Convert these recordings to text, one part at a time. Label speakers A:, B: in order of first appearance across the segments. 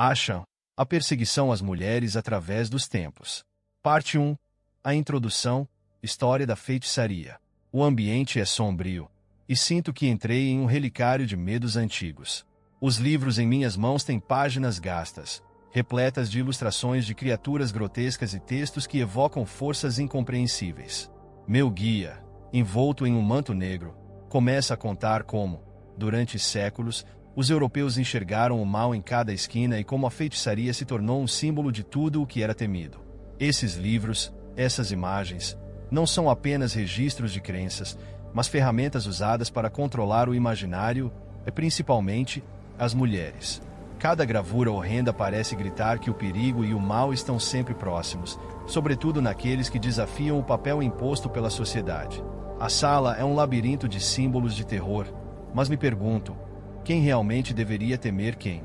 A: Ashan, a perseguição às mulheres através dos tempos. Parte 1. A introdução, história da feitiçaria. O ambiente é sombrio, e sinto que entrei em um relicário de medos antigos. Os livros em minhas mãos têm páginas gastas, repletas de ilustrações de criaturas grotescas e textos que evocam forças incompreensíveis. Meu guia, envolto em um manto negro, começa a contar como, durante séculos, os europeus enxergaram o mal em cada esquina e como a feitiçaria se tornou um símbolo de tudo o que era temido. Esses livros, essas imagens, não são apenas registros de crenças, mas ferramentas usadas para controlar o imaginário, e principalmente as mulheres. Cada gravura horrenda parece gritar que o perigo e o mal estão sempre próximos, sobretudo naqueles que desafiam o papel imposto pela sociedade. A sala é um labirinto de símbolos de terror, mas me pergunto, quem realmente deveria temer quem?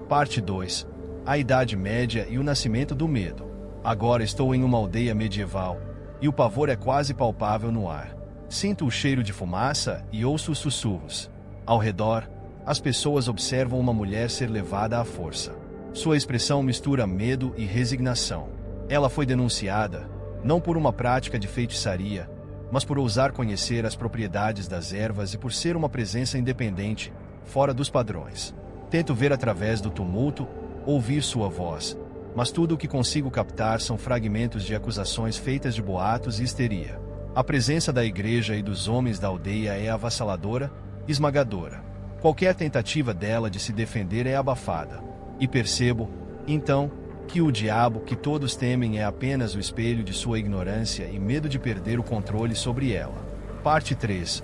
A: Parte 2. A Idade Média e o nascimento do medo. Agora estou em uma aldeia medieval, e o pavor é quase palpável no ar. Sinto o cheiro de fumaça e ouço os sussurros. Ao redor, as pessoas observam uma mulher ser levada à força. Sua expressão mistura medo e resignação. Ela foi denunciada, não por uma prática de feitiçaria, mas por ousar conhecer as propriedades das ervas e por ser uma presença independente, fora dos padrões. Tento ver através do tumulto, ouvir sua voz, mas tudo o que consigo captar são fragmentos de acusações feitas de boatos e histeria. A presença da igreja e dos homens da aldeia é avassaladora, esmagadora. Qualquer tentativa dela de se defender é abafada. E percebo, então, que o diabo que todos temem é apenas o espelho de sua ignorância e medo de perder o controle sobre ela. Parte 3.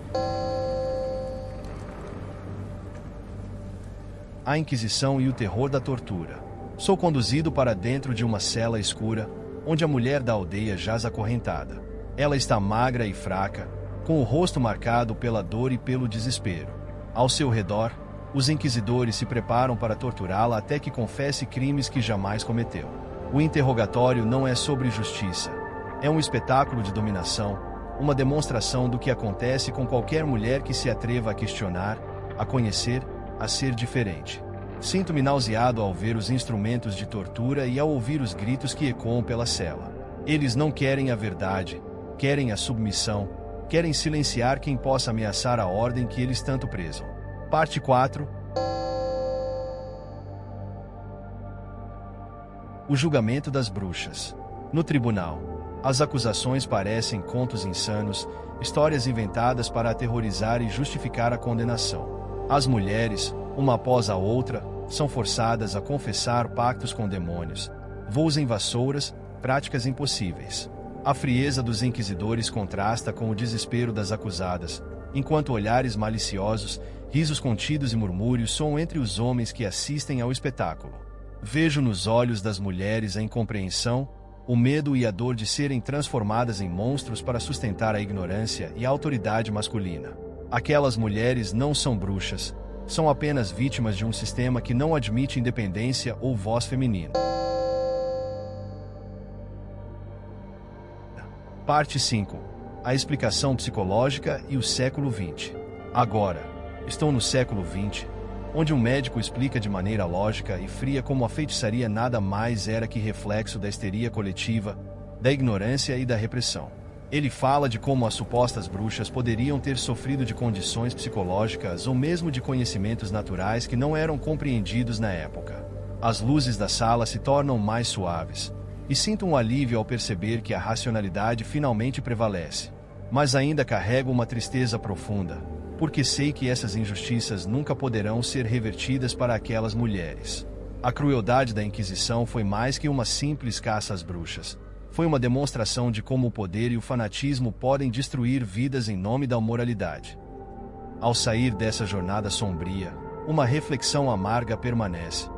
A: A Inquisição e o terror da tortura. Sou conduzido para dentro de uma cela escura, onde a mulher da aldeia jaz acorrentada. Ela está magra e fraca, com o rosto marcado pela dor e pelo desespero. Ao seu redor, os inquisidores se preparam para torturá-la até que confesse crimes que jamais cometeu. O interrogatório não é sobre justiça. É um espetáculo de dominação, uma demonstração do que acontece com qualquer mulher que se atreva a questionar, a conhecer, a ser diferente. Sinto-me nauseado ao ver os instrumentos de tortura e ao ouvir os gritos que ecoam pela cela. Eles não querem a verdade, querem a submissão, querem silenciar quem possa ameaçar a ordem que eles tanto prezam. Parte 4. O julgamento das bruxas. No tribunal, as acusações parecem contos insanos, histórias inventadas para aterrorizar e justificar a condenação. As mulheres, uma após a outra, são forçadas a confessar pactos com demônios, voos em vassouras, práticas impossíveis. A frieza dos inquisidores contrasta com o desespero das acusadas, enquanto olhares maliciosos, risos contidos e murmúrios soam entre os homens que assistem ao espetáculo. Vejo nos olhos das mulheres a incompreensão, o medo e a dor de serem transformadas em monstros para sustentar a ignorância e a autoridade masculina. Aquelas mulheres não são bruxas, são apenas vítimas de um sistema que não admite independência ou voz feminina. Parte 5. A explicação psicológica e o século XX. Agora, estou no século XX, onde um médico explica de maneira lógica e fria como a feitiçaria nada mais era que reflexo da histeria coletiva, da ignorância e da repressão. Ele fala de como as supostas bruxas poderiam ter sofrido de condições psicológicas ou mesmo de conhecimentos naturais que não eram compreendidos na época. As luzes da sala se tornam mais suaves, e sinto um alívio ao perceber que a racionalidade finalmente prevalece. Mas ainda carrego uma tristeza profunda, porque sei que essas injustiças nunca poderão ser revertidas para aquelas mulheres. A crueldade da Inquisição foi mais que uma simples caça às bruxas. Foi uma demonstração de como o poder e o fanatismo podem destruir vidas em nome da moralidade. Ao sair dessa jornada sombria, uma reflexão amarga permanece.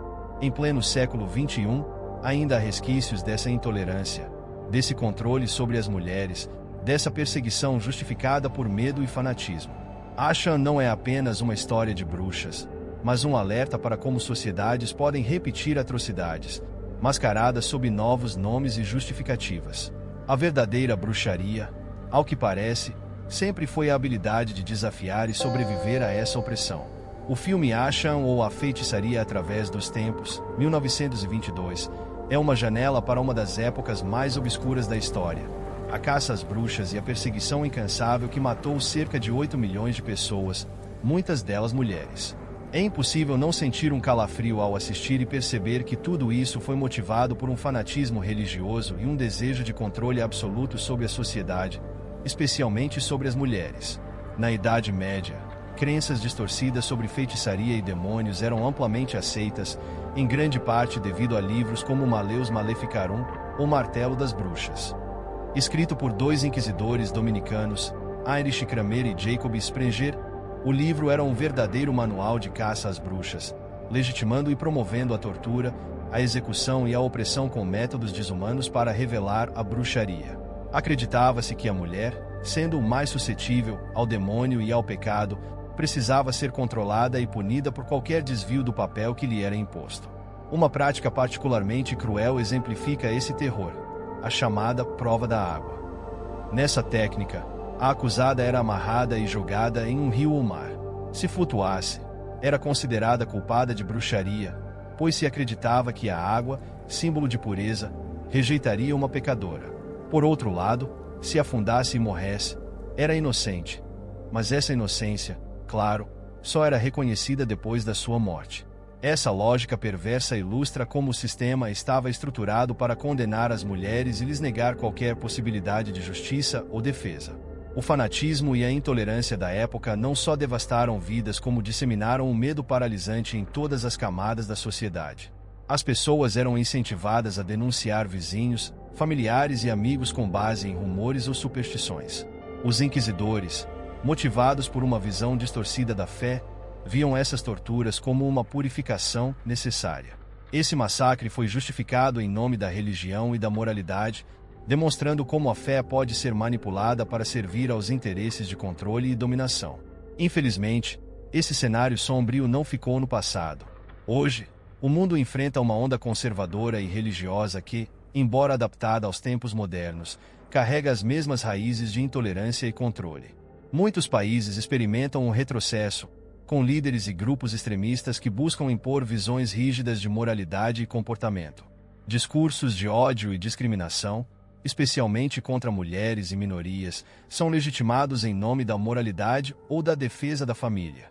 A: Em pleno século XXI, ainda há resquícios dessa intolerância, desse controle sobre as mulheres, dessa perseguição justificada por medo e fanatismo. Ashan não é apenas uma história de bruxas, mas um alerta para como sociedades podem repetir atrocidades, mascaradas sob novos nomes e justificativas. A verdadeira bruxaria, ao que parece, sempre foi a habilidade de desafiar e sobreviver a essa opressão. O filme Asham ou A Feitiçaria através dos Tempos, 1922, é uma janela para uma das épocas mais obscuras da história. A caça às bruxas e a perseguição incansável que matou cerca de 8 milhões de pessoas, muitas delas mulheres. É impossível não sentir um calafrio ao assistir e perceber que tudo isso foi motivado por um fanatismo religioso e um desejo de controle absoluto sobre a sociedade, especialmente sobre as mulheres. Na Idade Média, crenças distorcidas sobre feitiçaria e demônios eram amplamente aceitas, em grande parte devido a livros como Maleus Maleficarum ou Martelo das Bruxas. Escrito por dois inquisidores dominicanos, Heinrich Kramer e Jacob Sprenger, o livro era um verdadeiro manual de caça às bruxas, legitimando e promovendo a tortura, a execução e a opressão com métodos desumanos para revelar a bruxaria. Acreditava-se que a mulher, sendo o mais suscetível ao demônio e ao pecado, precisava ser controlada e punida por qualquer desvio do papel que lhe era imposto. Uma prática particularmente cruel exemplifica esse terror, a chamada prova da água. Nessa técnica, a acusada era amarrada e jogada em um rio ou mar. Se flutuasse, era considerada culpada de bruxaria, pois se acreditava que a água, símbolo de pureza, rejeitaria uma pecadora. Por outro lado, se afundasse e morresse, era inocente. Mas essa inocência, claro, só era reconhecida depois da sua morte. Essa lógica perversa ilustra como o sistema estava estruturado para condenar as mulheres e lhes negar qualquer possibilidade de justiça ou defesa. O fanatismo e a intolerância da época não só devastaram vidas como disseminaram um medo paralisante em todas as camadas da sociedade. As pessoas eram incentivadas a denunciar vizinhos, familiares e amigos com base em rumores ou superstições. Os inquisidores, motivados por uma visão distorcida da fé, viam essas torturas como uma purificação necessária. Esse massacre foi justificado em nome da religião e da moralidade, demonstrando como a fé pode ser manipulada para servir aos interesses de controle e dominação. Infelizmente, esse cenário sombrio não ficou no passado. Hoje, o mundo enfrenta uma onda conservadora e religiosa que, embora adaptada aos tempos modernos, carrega as mesmas raízes de intolerância e controle. Muitos países experimentam um retrocesso, com líderes e grupos extremistas que buscam impor visões rígidas de moralidade e comportamento. Discursos de ódio e discriminação, especialmente contra mulheres e minorias, são legitimados em nome da moralidade ou da defesa da família.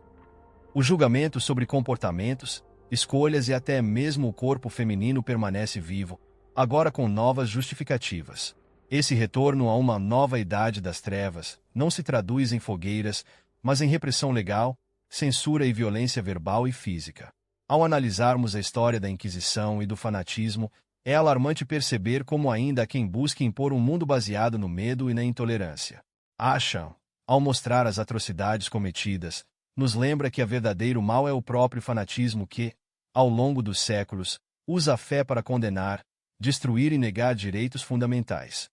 A: O julgamento sobre comportamentos, escolhas e até mesmo o corpo feminino permanece vivo, agora com novas justificativas. Esse retorno a uma nova idade das trevas não se traduz em fogueiras, mas em repressão legal, censura e violência verbal e física. Ao analisarmos a história da Inquisição e do fanatismo, é alarmante perceber como ainda há quem busque impor um mundo baseado no medo e na intolerância. Asham, ao mostrar as atrocidades cometidas, nos lembra que o verdadeiro mal é o próprio fanatismo que, ao longo dos séculos, usa a fé para condenar, destruir e negar direitos fundamentais.